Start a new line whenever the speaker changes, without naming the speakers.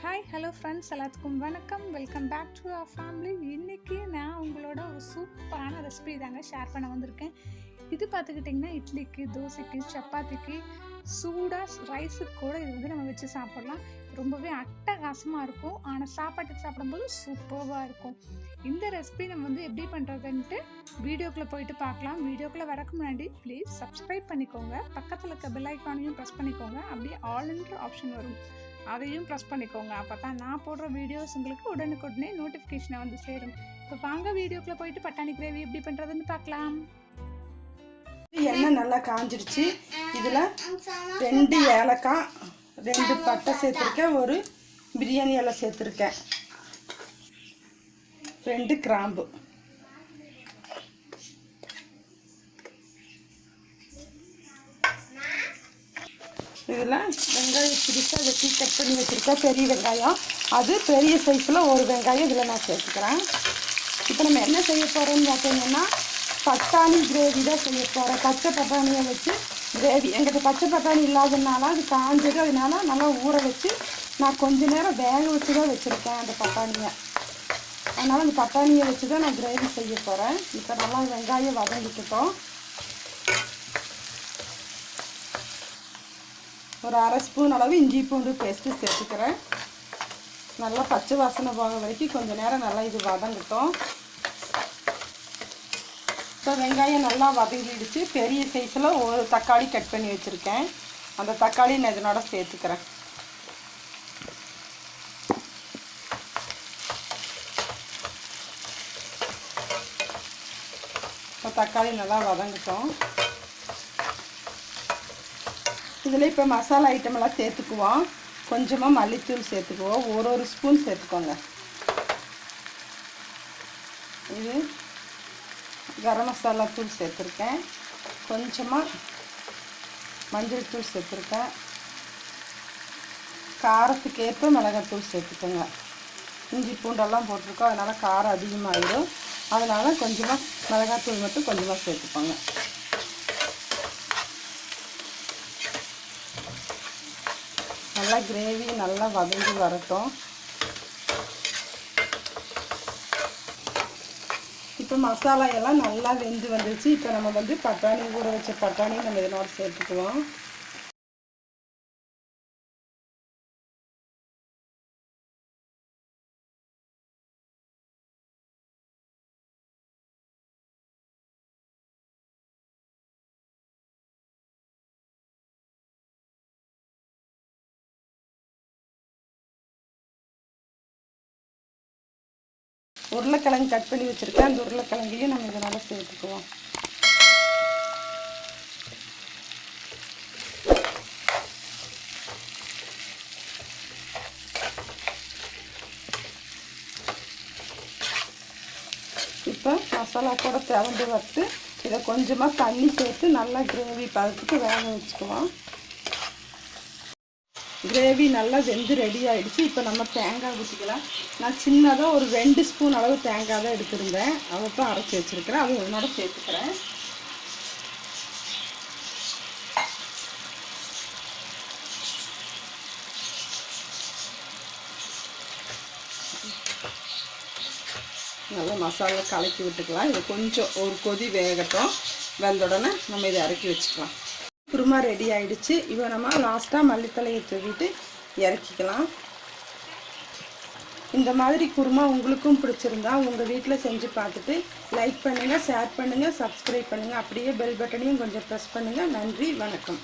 Hi hello friends, எல்லாத்துக்கும் வணக்கம். Welcome back to our family. இன்றைக்கி நான் உங்களோட ஒரு சூப்பரான ரெசிபி தாங்க ஷேர் பண்ண வந்திருக்கேன். இது பார்த்துக்கிட்டிங்கன்னா இட்லிக்கு, தோசைக்கு, சப்பாத்திக்கு, சூடாக ரைஸுக்கு கூட இது நம்ம வச்சு சாப்பிட்லாம். ரொம்பவே அட்டகாசமாக இருக்கும். ஆனால் சாப்பாட்டுக்கு சாப்பிடும்போது சூப்பராக இருக்கும். இந்த ரெசிபி நம்ம எப்படி பண்ணுறதுன்ட்டு வீடியோக்குள்ளே போயிட்டு பார்க்கலாம். வீடியோக்குள்ளே வரக்கு முன்னாடி ப்ளீஸ் சப்ஸ்கிரைப் பண்ணிக்கோங்க. பக்கத்தில் இருக்க பெல் ஐக்கானையும் ப்ரெஸ் பண்ணிக்கோங்க. அப்படியே ஆல்ன்ற ஆப்ஷன் வரும், அதையும் ப்ரெஸ் பண்ணிக்கோங்க. அப்போ தான் நான் போடுற வீடியோஸ் உங்களுக்கு உடனுக்குடனே நோட்டிஃபிகேஷனை சேரும். இப்போ வாங்க வீடியோக்குள்ளே போயிட்டு பட்டாணி கிரேவி எப்படி பண்ணுறதுன்னு பார்க்கலாம்.
எண்ணெய் நல்லா காஞ்சிடுச்சு. இதில் 2 ஏலக்காய், 2 பட்டை சேர்த்துருக்கேன், ஒரு பிரியாணி இலை சேர்த்துருக்கேன், 2 கிராம்பு. இதில் வெங்காயம் பிடிச்சாக வெட்டி கட் பண்ணி வச்சுருக்கேன், பெரிய வெங்காயம். அது பெரிய சைஸில் ஒரு வெங்காயம் இதில் நான் சேர்த்துக்கிறேன். இப்போ நம்ம என்ன செய்ய போகிறோம்னு பார்த்தீங்கன்னா பட்டாணி கிரேவி தான் செய்ய போகிறேன். பச்சை பட்டாணியை வச்சு கிரேவி. எங்கிட்ட பச்சை பட்டாணி இல்லாததுனால அது காஞ்சது, அதனால நல்லா ஊற வச்சு நான் கொஞ்ச நேரம் வேக வச்சு தான் வச்சுருக்கேன் அந்த பட்டாணியை. அதனால் அந்த பட்டாணியை வச்சு தான் நான் கிரேவி செய்ய போகிறேன். இப்போ நல்லா வெங்காயம் வதங்கிக்கிட்டோம். ஒரு 1/2 ஸ்பூன் அளவு இஞ்சி பூண்டு பேஸ்ட்டு சேர்த்துக்கிறேன். நல்லா பச்சை வாசனை போக வரைக்கும் கொஞ்சம் நேரம் நல்லா இது வதங்கட்டும். இப்போ வெங்காயம் நல்லா வதங்கிடுச்சு. பெரிய சைஸில் ஒரு தக்காளி கட் பண்ணி வச்சுருக்கேன். அந்த தக்காளி நான் இதனோட சேர்த்துக்கிறேன். இப்போ தக்காளி நல்லா வதங்கட்டும். இதில் இப்போ மசாலா ஐட்டமெல்லாம் சேர்த்துக்குவோம். கொஞ்சமாக மல்லித்தூள் சேர்த்துக்குவோம். ஒரு ஸ்பூன் சேர்த்துக்கோங்க. இது கரம் மசாலா தூள் சேர்த்துருக்கேன். கொஞ்சமாக மஞ்சள் தூள் சேர்த்துருக்கேன். காரத்துக்கு ஏற்ப மிளகாத்தூள் சேர்த்துக்கோங்க. இஞ்சி பூண்டெல்லாம் போட்டிருக்கோம், அதனால் காரம் அதிகமாகிடும். அதனால் கொஞ்சமாக மிளகாத்தூள் மட்டும் கொஞ்சமாக சேர்த்துக்கோங்க. நல்லா கிரேவி நல்லா வதங்கி வரட்டும். இப்போ மசாலா எல்லாம் நல்லா வெந்து வந்துடுச்சு. இப்போ நம்ம பட்டாணி ஊற வச்ச பட்டாணி நம்ம இதனோட சேர்த்துக்குவோம். உருளைக்கிழங்கு கட் பண்ணி வச்சுருக்கேன். அந்த உருளைக்கிழங்கையும் நம்ம இதனால் சேர்த்துக்குவோம். இப்போ மசாலா கூட திறந்து வறுத்து இதை கொஞ்சமாக தண்ணி சேர்த்து நல்லா கிரேவி பதத்துக்கு வேக வச்சுக்குவோம். கிரேவி நல்லா வெந்து ரெடி ஆகிடுச்சு. இப்போ நம்ம தேங்காய் ஊற்றிக்கலாம். நான் சின்னதாக ஒரு 2 ஸ்பூன் அளவு தேங்காய் தான் எடுத்துருந்தேன். அதை தான் அரைச்சி வச்சுருக்கிறேன். அதை இதனோட சேர்த்துக்கிறேன். நல்லா மசாலா கலக்கி விட்டுக்கலாம். இது கொஞ்சம் ஒரு கொதி வேகட்டும். வெந்த உடனே நம்ம இதை இறக்கி வச்சுக்கலாம். குருமா ரெடி ஆகிடுச்சு. இப்போ நம்ம லாஸ்ட்டாக மல்லித்தலையை தூவிட்டு இறக்கிக்கலாம். இந்த மாதிரி குருமா உங்களுக்கும் பிடிச்சிருந்தா உங்கள் வீட்டில் செஞ்சு பார்த்துட்டு லைக் பண்ணுங்கள், ஷேர் பண்ணுங்கள், சப்ஸ்கிரைப் பண்ணுங்கள். அப்படியே பெல் பட்டனையும் கொஞ்சம் ப்ரெஸ் பண்ணுங்கள். நன்றி, வணக்கம்.